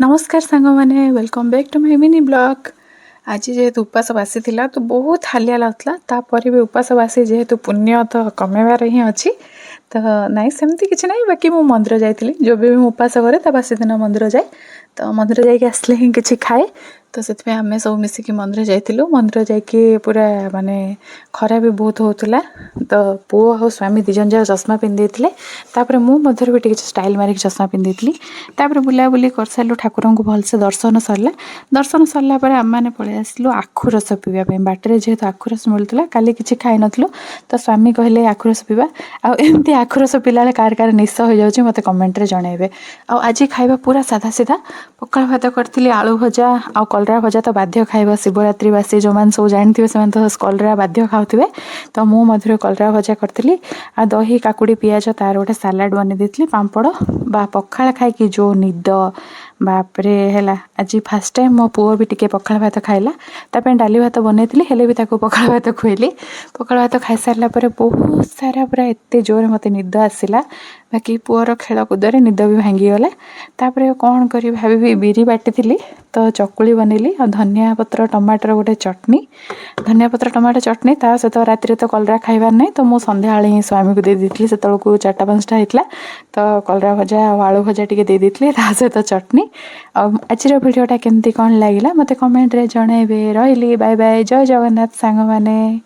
नमस्कार सांग मैंने welcome back to my mini blog. आज जेहेतु उपास बासी थिला तो बहुत हालिया लगुला तापर भी उपास बासी जेहेतु पुण्य तो कमेबार ही अच्छी तो नाई सेमती किसी ना बाकी मु मंदिर जाइली जो भी उपास करे बासी दिन मंदिर जाए तो मंदिर जाइए आसले ही किसी खाए तो से आम सब मिसिकी मंदिर जाइलु मंदिर जाकि पूरा माने खरा भी बहुत होता तो पुओ और स्वामी दिजन जाक चश्मा पिंधे तापर मुझे भी स्टाइल मारिक चश्मा पिंधि तापर बुलाबुली कर सारू ठाकुर को भलसे दर्शन सरला पर आम मैंने पलि आसलु आखु रस पीवाई बाटर जेहेतु आखु रस मिलूला काली किसी खाई नु तो स्वामी कहले आखु रस पीवा आमती आखु रस पिला कार कार निश हो जाए मत कमेंट जनइबे। आज खाଇବା पूरा साधा सीधा पखाल भात करी आलू भजा आ कलरा भजा तो बाध्य खाइबा शिवरात्रि बासी जो मैंने सब जानते हैं तो कलरा बाध्य खाऊे तो मुझे कलरा भजा करी आ दही काकुड़ी पियाज तार गोटे सालाड बनी देती पापड़ बा पखाल खाई जो निद बापरे है। आज फास्ट टाइम मो पुओ भी टिके पखाल भात खाइला तापर डाली भात बनई हेले भी पखाल भात खुएली पखाल भात खाई सारा बहुत सारा पूरा एत जोर मत निद आसला बाकी पुअर खेलकूदे निद भी भांगीगला तापर कौन करी भाभी बिरी बाटी तो चकुली बनैली और धनिया पत्र टमाटर गोटे चटनी धनिया पत्र टमाटर चटनी ता सहित राति तो कलरा खाइबार नहीं तो मुझे सन्ध्या ही स्वामी को दे दी से 4-5टा होता तो कलरा भजा और आलू भजा टी दे दी सहित चटनी। आज भिडियोटा केमती कौन लगे मत कमेंट रे जनइबे। रही बाय बाय जय जगन्नाथ सांग माने।